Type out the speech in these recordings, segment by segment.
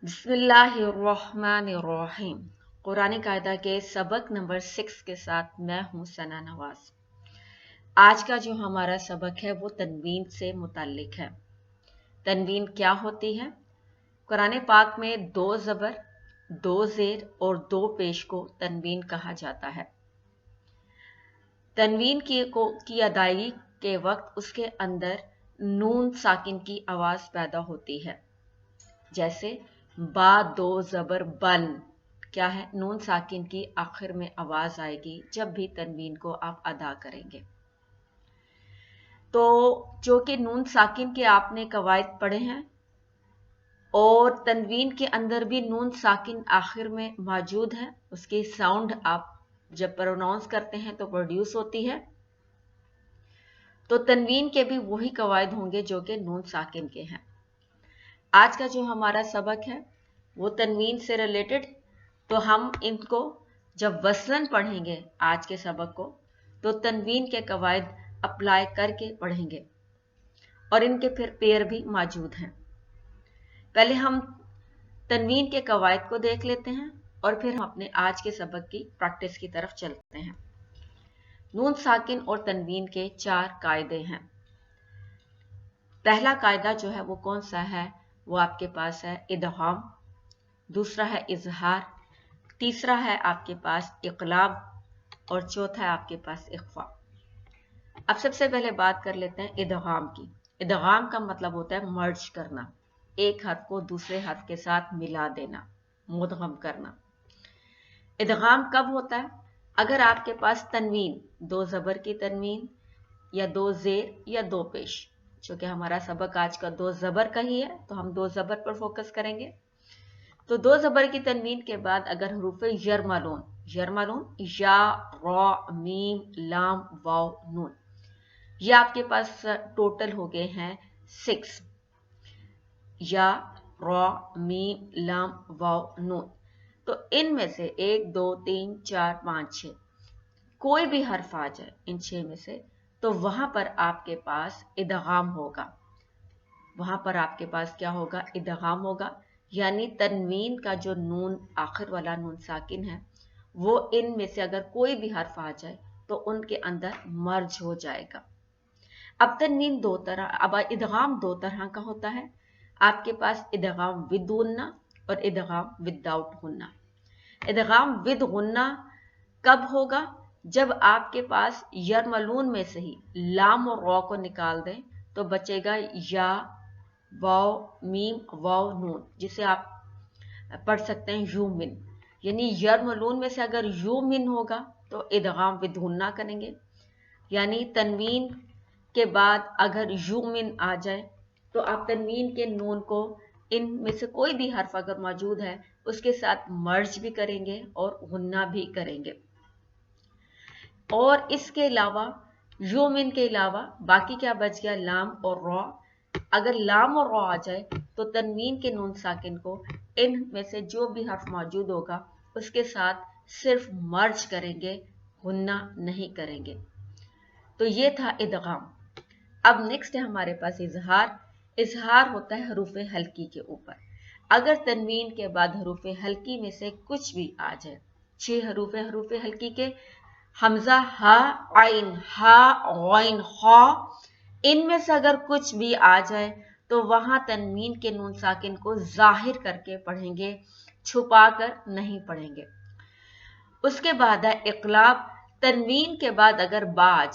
बिस्मिल्लाहिर्रहमानिर्रहीम। कुरान कायदा के सबक नंबर 6 के साथ मैं हूँ सना नवाज। आज का जो हमारा सबक है वो तनवीन से मुताल्लिक है। तनवीन क्या होती है? कुरान पाक में 2 ज़बर, 2 ज़ेर और 2 पेश को तनवीन कहा जाता है। तनवीन की अदायगी के वक्त उसके अंदर नून साकिन की आवाज़ पैदा होती है। जैसे बा 2 ज़बर बन, क्या है? नून साकिन की आखिर में आवाज आएगी जब भी तनवीन को आप अदा करेंगे। तो जो कि नून साकिन के आपने कवायद पढ़े हैं और तनवीन के अंदर भी नून साकिन आखिर में मौजूद है, उसकी साउंड आप जब प्रोनाउंस करते हैं तो प्रोड्यूस होती है। तो तनवीन के भी वही कवायद होंगे जो कि नून साकिन के हैं। आज का जो हमारा सबक है वो तनवीन से रिलेटेड, तो हम इनको जब वसलन पढ़ेंगे आज के सबक को, तो तनवीन के कवायद अप्लाई करके पढ़ेंगे और इनके फिर पेयर भी मौजूद हैं। पहले हम तनवीन के कवायद को देख लेते हैं और फिर हम अपने आज के सबक की प्रैक्टिस की तरफ चलते हैं। नून साकिन और तनवीन के 4 कायदे हैं। पहला कायदा जो है वो कौन सा है? वो आपके पास है इदगाम, दूसरा है इजहार, तीसरा है आपके पास इक़लाब और चौथा है आपके पास इख्फा। अब सबसे पहले बात कर लेते हैं इदगाम की। इदगाम का मतलब होता है मर्ज करना, एक हर्फ को दूसरे हर्फ के साथ मिला देना, मुदगम करना। इदगाम कब होता है? अगर आपके पास तनवीन 2 ज़बर की तनवीन या 2 ज़ेर या 2 पेश, जो कि हमारा सबक आज का 2 ज़बर का ही है तो हम 2 ज़बर पर फोकस करेंगे। तो 2 ज़बर की तनवीन के बाद अगर हरूफ यरमलून या रा मीम लाम वाव नून, ये आपके पास टोटल हो गए हैं 6, या रा मीम लाम वाव नून। तो इनमें से 1 2 3 4 5 6 कोई भी हर्फ आ जाए इन 6 में से, तो वहां पर आपके पास इदगाम होगा। वहां पर आपके पास क्या होगा? इदगाम होगा। यानी तनवीन का जो नून आखिर वाला नून साकिन है वो इनमें से अगर कोई भी हर्फ आ जाए तो उनके अंदर मर्ज हो जाएगा। अब तनवीन इदगाम 2 तरह का होता है। आपके पास इदगाम विद गुन्ना और इदगाम विदाउट गुन्ना। इदगाम विद गुन्ना कब होगा? जब आपके पास यरमलून में से ही लाम और रॉ को निकाल दें तो बचेगा या वाव मीम वाव नून, जिसे आप पढ़ सकते हैं यूमिन। यानी यरमलून में से अगर यूमिन होगा तो इदगाम विद गुन्ना करेंगे। यानी तनवीन के बाद अगर यूमिन आ जाए तो आप तनवीन के नून को इनमें से कोई भी हर्फ अगर मौजूद है उसके साथ मर्ज भी करेंगे और गुन्ना भी करेंगे। और इसके अलावा यूमिन के अलावा बाकी क्या बच गया? लाम और रॉ। अगर लाम और रॉ आ जाए तो तनवीन के नून साकिन को इनमें से जो भी हर्फ मौजूद होगा उसके साथ सिर्फ मर्ज करेंगे, गुन्ना नहीं करेंगे। तो ये था इदगाम। अब नेक्स्ट है हमारे पास इजहार। इजहार होता है हरूफे हल्की के ऊपर। अगर तनवीन के बाद हरूफे हल्की में से कुछ भी आ जाए, 6 हरूफे हल्की के, हमजा हा आइन हा गौन हा, इनमें से अगर कुछ भी आ जाए तो वहां तनवीन के नून साकिन को जाहिर करके पढ़ेंगे, छुपा कर नहीं पढ़ेंगे। उसके बाद है इक़लाब। तनवीन के बाद अगर बा आ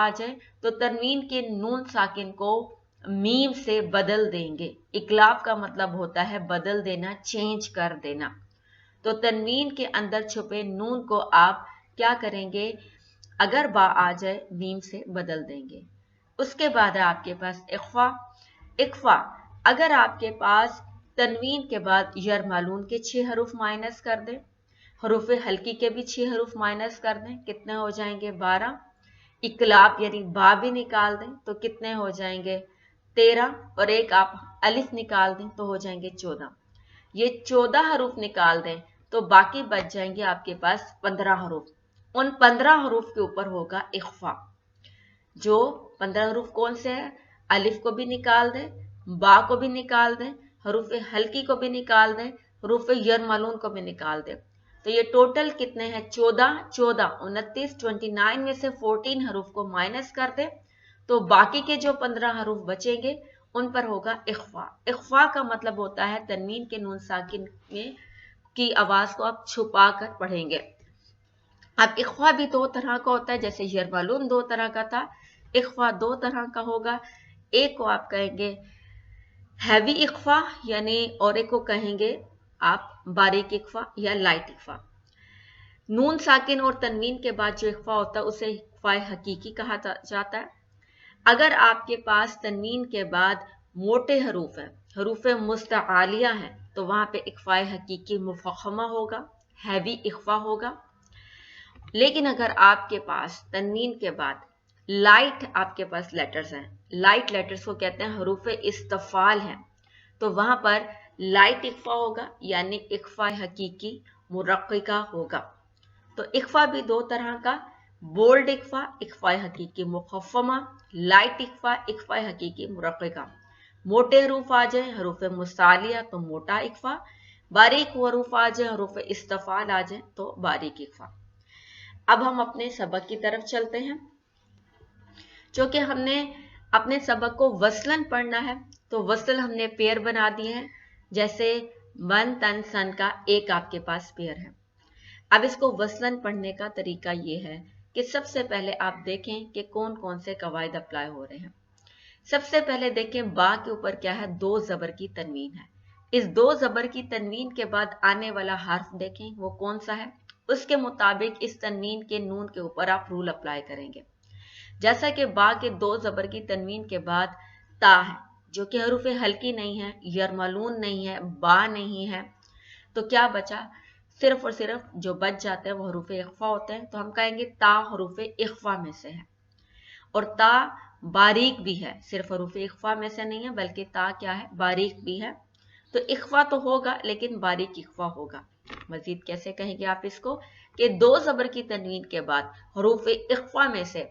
जाए तो तनवीन के नून साकिन को मीम से बदल देंगे। इक़लाब का मतलब होता है बदल देना, चेंज कर देना। तो तनवीन के अंदर छुपे नून को आप क्या करेंगे? अगर बा आ जाए मीम से बदल देंगे। उसके बाद है आपके पास इख्फा। इख्फा अगर आपके पास तनवीन के बाद यरमलून के 6 हरूफ माइनस कर दें, हरूफ हल्की के भी 6 हरूफ माइनस कर दें, कितने हो जाएंगे? 12। इक़लाब यानी बा भी निकाल दें तो कितने हो जाएंगे? 13। और एक आप अलिफ निकाल दें तो हो जाएंगे 14। ये 14 हरूफ निकाल दें तो बाकी बच जाएंगे आपके पास 15 हरूफ। उन 15 हरूफ के ऊपर होगा इख्फा। जो 15 हरूफ कौन से हैं? अलिफ को भी निकाल दें, बा को भी निकाल दें, हरूफ हल्की को भी निकाल दें, हरूफ यरमलून को भी निकाल दें, तो ये टोटल कितने हैं 14, 29, 29 में से 14 हरूफ को माइनस कर दें तो बाकी के जो 15 हरूफ बचेंगे उन पर होगा इख्फा। इख्फा का मतलब होता है तनवीन के नून साकिन में की आवाज को आप छुपा कर पढ़ेंगे। अब इख्फा भी दो तरह का होता है, जैसे यरमलून दो तरह का था, इख्फा दो तरह का होगा। एक को आप कहेंगे हैवी इख्फा यानी, और एक को कहेंगे आप बारीक इख्फा या लाइट इख्फा। नून साकिन और तनवीन के बाद जो इख्फा होता है उसे इख्फा हकीकी कहा जाता है। अगर आपके पास तनवीन के बाद मोटे हरूफ हैं, हरूफ मुस्तआलिया हैं, तो वहां पे इख्फा हकीकी मुफख्खमा होगा, हैवी इख्फा होगा। लेकिन अगर आपके पास तनवीन के बाद लाइट आपके पास लेटर्स हैं, लाइट लेटर्स को कहते हैं हरूफ इस्तफाल हैं, तो वहां पर लाइट इख्फा होगा यानी इख्फा हकीकी मुरक्किका होगा। तो इख्फा भी दो तरह का, बोल्ड इख्फा, इख्फा हकीकी मुखफ़्फ़मा, लाइट इख्फा, इख्फा हकीकी मुरक्किका। मोटे हरूफ आ जाए हरूफ मुस्तालिया तो मोटा इख्फा, बारीक हरूफ आ जाए हरूफ इस्तफाल आ जाए तो बारीक इख्फा। अब हम अपने सबक की तरफ चलते हैं। चूंकि हमने अपने सबक को वसलन पढ़ना है तो वसल हमने पेयर बना दिए हैं, जैसे बन तन सन का एक आपके पास पेयर है। अब इसको वसलन पढ़ने का तरीका ये है कि सबसे पहले आप देखें कि कौन कौन से कवायद अप्लाई हो रहे हैं। सबसे पहले देखें बा के ऊपर क्या है, दो जबर की तनवीन है। इस दो जबर की तनवीन के बाद आने वाला हर्फ देखें वो कौन सा है, उसके मुताबिक इस तनवीन के नून के ऊपर आप रूल अप्लाई करेंगे। जैसा कि बा के दो जबर की तनवीन के बाद ता है जो कि हरूफ हल्की नहीं है, यरमलून नहीं है, बा नहीं है, तो क्या बचा, सिर्फ और सिर्फ जो बच जाते हैं वो हरूफ इख्फा होते हैं। तो हम कहेंगे ता हरूफ इख्फा में से है, और ता बारीक भी है, सिर्फ हरूफ इख्फा में से नहीं है बल्कि ता क्या है, बारीक भी है। तो इख्फा तो होगा लेकिन बारीक इख्फा होगा। मजीद कैसे कहेंगे आप इसको कि दो जबर की तनवीन के बाद हरूफ इख्फा में से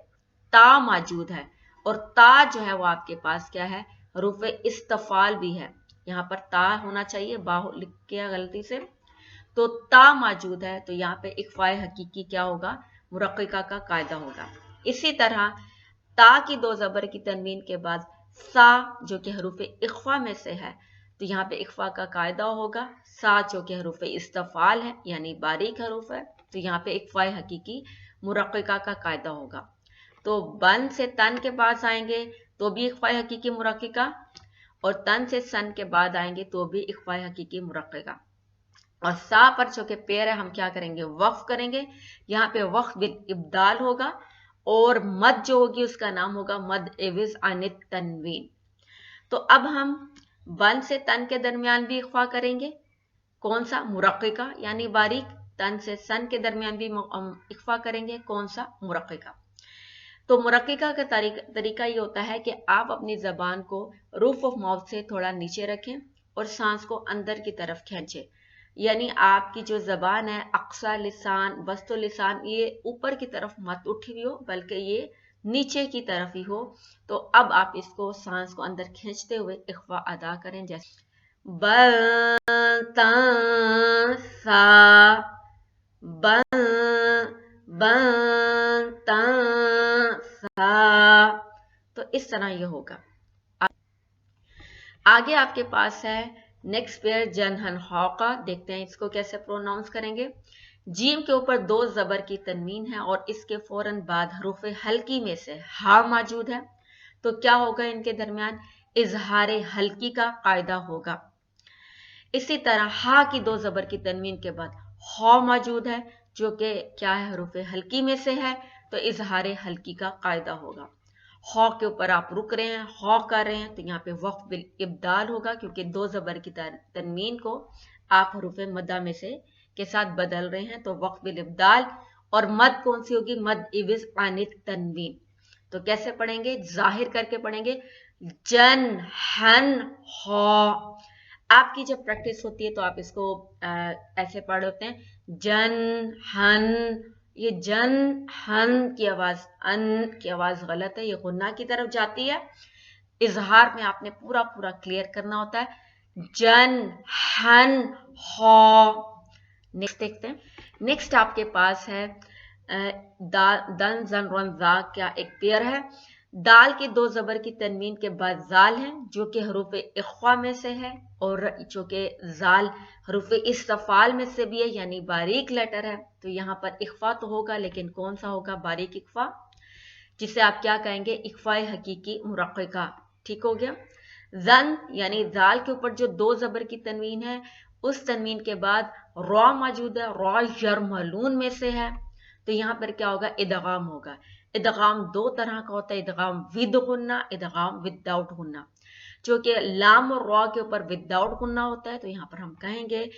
ता मौजूद है, और ता जो है वो आपके पास क्या है, हरूफ इस्तफाल भी है। यहाँ पर ता होना चाहिए, बा लिख के गलती से, तो ता मौजूद है, तो यहाँ पे इख्फा हकीकी क्या होगा, मुरक्किका का कायदा होगा। इसी तरह ता की दो जबर की तनवीन के बाद सा जो कि हरूफ इख्फा में से है, तो यहाँ पे इख्फा का कायदा होगा। सा जो कि हरूफ इस्तफाल है यानी बारीक हरूफ है, तो यहाँ पे इख्फा हकीकी मुरक्किका का कायदा होगा। तो बन से तन के पास आएंगे तो भी इख्फा हकीकी मुरक्किका, और तन से सन के बाद आएंगे तो भी इख्फा हकीकी मुरक्किका। और सा पर जो कि पेयर है हम क्या करेंगे, वक्फ करेंगे। यहाँ पे वक्फ बिल इब्दाल होगा, और मद जो होगी उसका नाम होगा मद एविज अनित तनवीन। तो अब हम बन से तन के दरमियान भी इख्फा करेंगे, कौन सा, मुरक्किका यानी बारीक। तन से सन के दरमियान भी इख्फा करेंगे, कौन सा, मुरक्किका। तो मुरक्किका का तरीका ये होता है कि आप अपनी जबान को रूफ ऑफ माउथ से थोड़ा नीचे रखें और सांस को अंदर की तरफ खींचें, यानी आपकी जो जबान है अक्सा लिसान, वस्तो लिसान, ये ऊपर की तरफ मत उठी हुई हो बल्कि ये नीचे की तरफ ही हो। तो अब आप इसको सांस को अंदर खींचते हुए इख्फा अदा करें, जैसे बन ता सा, बन ता सा, तो इस तरह ये होगा। आगे आपके पास है नेक्स्ट पेयर जनहन हौका, देखते हैं इसको कैसे प्रोनाउंस करेंगे। जीम के ऊपर दो जबर की तनवीन है और इसके फौरन बाद हरूफ हल्की में से हा मौजूद है, तो क्या होगा, इनके दरमियान इजहार हल्की का कायदा होगा। इसी तरह हा की दो जबर की तनवीन के बाद हौ मौजूद है जो कि क्या है, हरूफ हल्की में से है, तो इजहार हल्की का कायदा होगा। हौ के ऊपर आप रुक रहे हैं, हौ कर रहे हैं, तो यहाँ पे वक्फ बिल इब्दाल होगा क्योंकि दो जबर की तनवीन को आप हरूफ मद्दा में से के साथ बदल रहे हैं, तो वक्फ बिल इब्दाल। और मद कौन सी होगी, मद इविज आनित तनवीन। तो कैसे पढ़ेंगे, जाहिर करके पढ़ेंगे, जन हन हौ। आपकी जब प्रैक्टिस होती है तो आप इसको ऐसे पढ़ होते हैं, जन हन। ये जन हन की आवाज, अन की आवाज गलत है, ये गुन्ना की तरफ जाती है। इजहार में आपने पूरा पूरा क्लियर करना होता है। जन, हन, हौ। नेक्स्ट देखते हैं। नेक्स्ट आपके पास है दन, जन, रन, जा क्या एक पेयर है। दाल के दो जबर की तनवीन के बाद जाल है जो कि हरूफ इख्वा में से है, और जो कि जाल हरूफ इस्तफाल में से भी है, यानी बारीक लेटर है। तो यहाँ पर इख्फा तो होगा, लेकिन कौन सा होगा? बारीक इख्फा, जिसे आप क्या कहेंगे? इख्फा हकीकी मुरक्किका। ठीक हो गया। जन यानी जाल के ऊपर जो दो जबर की तनवीन है, उस तनवीन के बाद रॉ मौजूद है, रॉ यरमलून में से है, तो यहां पर क्या होगा? इदगाम होगा। इदगाम दो तरह का होता है, इदगाम विद गुन्ना, इदगाम विदाउट गुन्ना। जो कि लाम और रॉ के ऊपर विदाउट गुन्ना होता है, तो यहां पर हम कहेंगे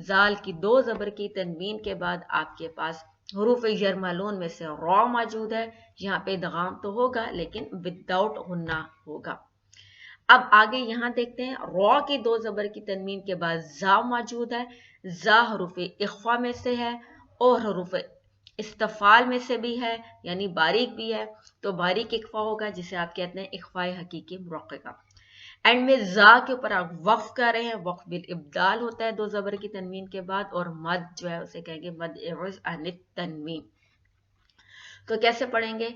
जाल की दो जबर की तनवीन के बाद आपके पास हरूफ यरमलून में से रॉ मौजूद है, यहाँ पे इदगाम तो होगा लेकिन विदाउट गुन्ना होगा। अब आगे यहां देखते हैं, रॉ की दो जबर की तनवीन के बाद जा मौजूद है। जा हरूफ इख्फा में से है और हरूफ इस्तफाल में से भी है, यानी बारीक भी है, तो बारीक इख्फा होगा, जिसे आप कहते हैं इख्फा हकीकी मुरक्किका। एंड में जा के ऊपर आप वक्फ कर रहे हैं, वक्फ बिल इब्दाल होता है दो जबर की तनवीन के बाद, और मद जो है उसे कहेंगे मद एवज अनित तनवीन। तो कैसे पढ़ेंगे?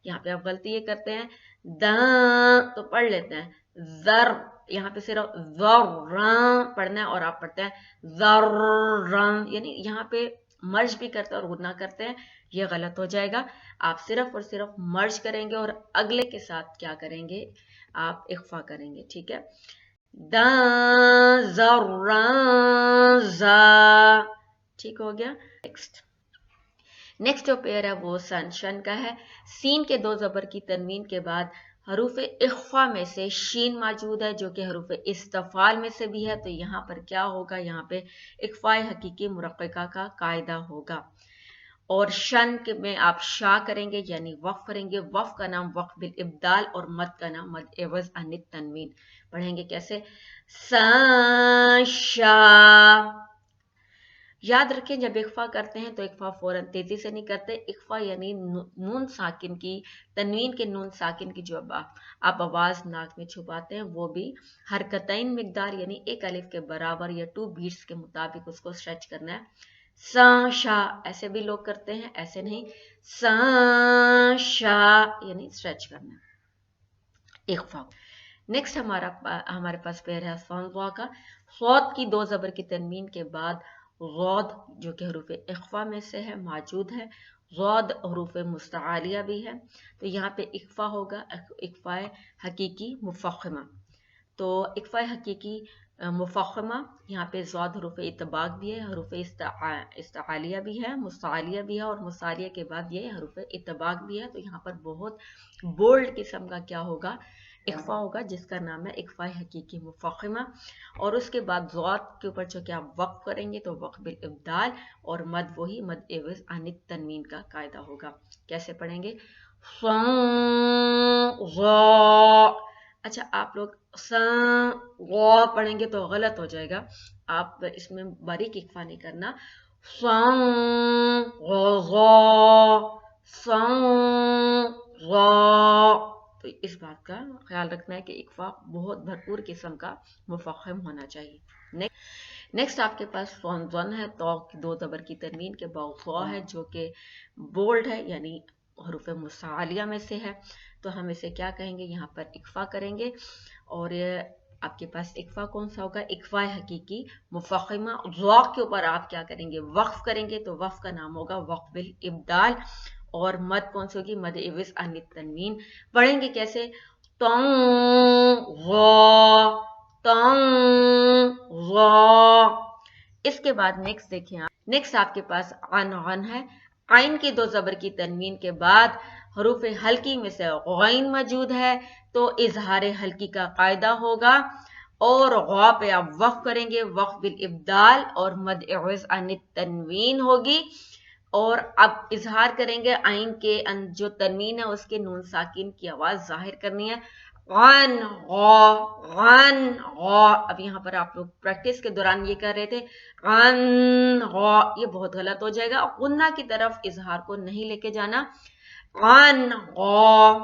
यहाँ पे आप गलती ये करते हैं, द तो पढ़ लेते हैं, जर यहाँ पे सिर्फ पढ़ना है, और आप पढ़ते हैं जर, यानी यहाँ पे मर्ज भी करते हैं और गुना करते हैं, ये गलत हो जाएगा। आप सिर्फ और सिर्फ मर्ज करेंगे और अगले के साथ क्या करेंगे? आप इख्फा करेंगे। ठीक है। ठीक हो गया। नेक्स्ट जो पेयर है वो सन, शन का है। सीन के दो जबर की तनवीन के बाद हरूफ इख्फा में से शीन मौजूद है, जो कि हरूफ इस्तफाल में से भी है, तो यहाँ पर क्या होगा? यहाँ पे इख्फा हकीकी मुरक्किका का कायदा होगा। और शन में आप शा करेंगे, यानी वक्फ करेंगे। वक्फ का नाम वक्फ बिल इब्दाल, और मद का नाम मद एवज अनित तनवीन। पढ़ेंगे कैसे? शा। याद रखें, जब इख्फा करते हैं तो इख्फा फौरन तेजी से नहीं करते। इख्फा यानी नून साकिन की, तनवीन के नून साकिन की जो आप आवाज नाक में छुपाते हैं, वो भी हरकतैन मिकदार यानी एक अलिफ के बराबर या 2 बीट्स के मुताबिक उसको स्ट्रेच करना है। सा शा ऐसे भी लोग करते हैं, ऐसे नहीं। सा शा यानी स्ट्रेच करना है इख्फा। नेक्स्ट हमारे पास पेयर है सौंदवा का। सौद की दो जबर की तनवीन के बाद गौद, जो कि हरूफ इख्फा में से है, मौजूद है। गौद हरूफ मुस्तआलिया भी है, तो यहाँ पे इख्फा होगा, इख्फा हकीकी मुफख्खमा। तो इख्फा हकीकी मुफख्खमा, यहाँ पे ज़ाद हरूफ इतबाक भी है, हरूफ इस्तालिया भी है, मुस्तालिया भी है, और मुस्तालिया के बाद ये हरूफ इतबाक भी है। तो यहाँ पर बहुत बोल्ड किस्म का क्या होगा? इख्फा होगा, जिसका नाम है इख्फा हकीकी मुफख्खमा। और उसके बाद ज़ाद के ऊपर जो कि आप वक्फ करेंगे तो वक्फ बिल इब्दाल, और मद वही मद एवज अनित तनवीन का कायदा होगा। कैसे पढ़ेंगे? अच्छा, आप लोग पढ़ेंगे तो गलत हो जाएगा, आप इसमें बारीक इख्फा नहीं करना। तो इस बात का ख्याल रखना है कि इख्फा बहुत भरपूर किस्म का मुफख्खम होना चाहिए। नेक्स्ट आपके पास ज़न है, तो की दो जबर की तनवीन के बाद है, जो कि बोल्ड है, यानी हरूफ मुस्तालिया में से है, तो हम इसे क्या कहेंगे? यहाँ पर इख्फा करेंगे। और आपके पास इख्फा कौन सा होगा? इख्फा हकीकी मुफख्खमा। ज़ौक़ के ऊपर आप क्या करेंगे? वक्फ करेंगे, तो वक्फ का नाम होगा वक्फ बिल इब्दाल, और मद कौन सी होगी? मद एवज अनित तनवीन। पढ़ेंगे कैसे? इसके बाद नेक्स्ट देखिए आप, नेक्स्ट आपके पास अन है। आइन की दो जबर की तनवीन के बाद हरूफ हल्की में से गैन मौजूद है, तो इजहार हल्की का कायदा होगा, और गौ पे आप वक्फ करेंगे, वक्फ बिल इब्दाल, और मद एवज अनित तनवीन होगी। और अब इजहार करेंगे, आइन के जो तनवीन है उसके नून साकिन की आवाज जाहिर करनी है। गन गौ। अब यहाँ पर आप लोग प्रैक्टिस के दौरान ये कर रहे थे गन गौ, ये बहुत गलत हो जाएगा। गुन्ना की तरफ इजहार को नहीं लेके जाना। गन गौ,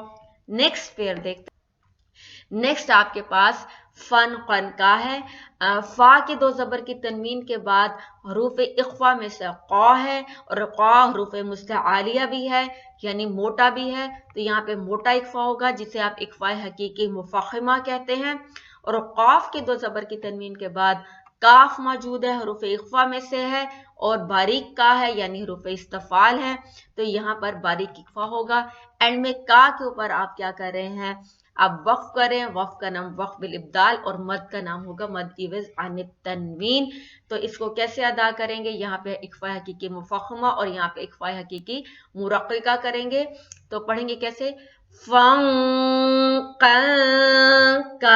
नेक्स्ट पेयर देखते हैं। नेक्स्ट आपके पास फन कन का है। फा के दो जबर की तनवीन के बाद हरूफ इख्फा में से क़ा है और क़ा हरूफ मुस्तआलिया भी है यानी मोटा भी है, तो यहाँ पे मोटा इख्फा होगा जिसे आप इख्फा हकीकी मुफख्खिमा कहते हैं। और काफ के दो जबर की तनवीन के बाद काफ मौजूद है, हरूफ इख्फा में से है और बारीक का है यानी हरूफ इस्तफाल है, तो यहाँ पर बारीक इख्फा होगा। एंड में का के ऊपर आप क्या कर रहे हैं, आप वक्फ करें, वक्फ का नाम वक्फ बिल इब्दाल और मद का नाम होगा मद इवज अन तनवीन। तो इसको कैसे अदा करेंगे, यहाँ पे इख्फा हकीकी मुफख्खमा और यहाँ पे इख्फा हकीकी मुरक्किका करेंगे। तो पढ़ेंगे कैसे, का।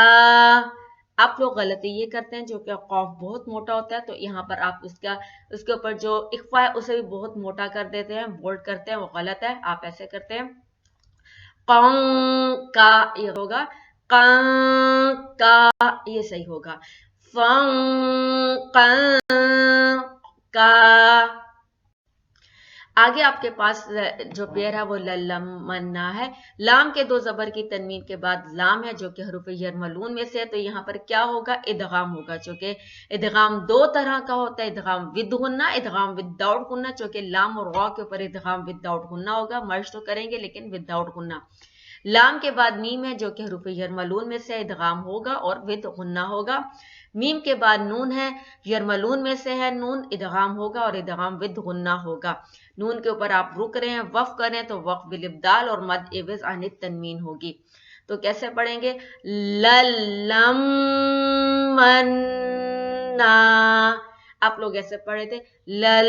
आप लोग गलती ये करते हैं जो कि कौफ बहुत मोटा होता है, तो यहाँ पर आप उसके ऊपर जो इख्फा है उसे भी बहुत मोटा कर देते हैं, बोल्ड करते हैं, वो गलत है। आप ऐसे करते हैं का, ये होगा का, ये सही होगा। का। आगे आपके पास जो पेयर है वो ललमन्ना है। लाम के दो जबर की तनवीन के बाद लाम है जो कि हरूफ यरमलून में से है, तो यहाँ पर क्या होगा, इदगाम होगा। चूंकि इदगाम दो तरह का होता है, इदगाम विद गुन्ना, इदगाम विदाउट गुन्ना। चूंकि लाम और वा के ऊपर इदगाम विदाउट गुन्ना होगा, मर्ज तो करेंगे लेकिन विदाउट गुन्ना। लाम के बाद मीम है जो कि हरूफ यरमलून में से इदगाम होगा और विद गुन्ना होगा। मीम के बाद नून है, यरमलून में से है, नून इदगाम होगा और इदगाम विद गुन्ना होगा। नून के ऊपर आप रुक रहे हैं, वक्फ करें तो वक्फ बिल इब्दाल और मद एवज आन तनवीन होगी। तो कैसे पढ़ेंगे, ललमन्ना। आप लोग ऐसे पढ़े थे लल,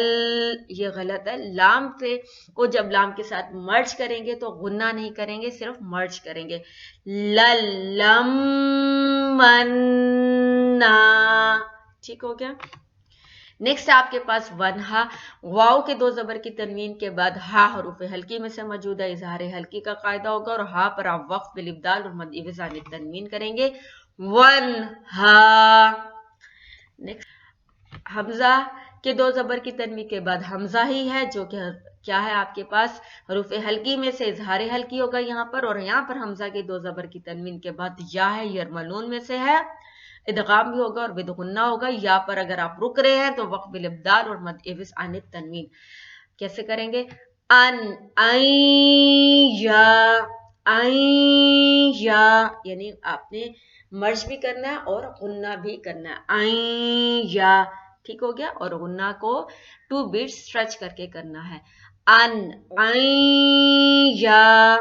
ये गलत है। लाम से को जब लाम के साथ मर्ज करेंगे तो गुन्ना नहीं करेंगे, सिर्फ मर्ज करेंगे। ललमन्ना, ठीक हो गया। नेक्स्ट आपके पास वनहा। वाव के दो जबर की तनवीन के बाद हा हरूफ हल्की में से मौजूद है, इजहार हल्की का कायदा होगा और हा पर आप वक्फ बिल इब्दाल और मद इवज आन तनवीन करेंगे, वनहा। नेक्स्ट हमजा के दो जबर की तनवीन के बाद हमजा ही है जो कि क्या है आपके पास हरूफ हल्की में से इजहार हल्की होगा यहाँ पर, और यहाँ पर हमजा के दो जबर की तनवीन के बाद या है यरमलून में से है, इदगाम भी होगा और बिदगुन्ना होगा। या पर अगर आप रुक रहे हैं तो वक्फ बिल इब्दाल और मद एवज आन तनवीन। कैसे करेंगे, या यानी आपने मर्ज भी करना है और गुन्ना भी करना है, या, ठीक हो गया। और गुन्ना को 2 बीट स्ट्रेच करके करना है, या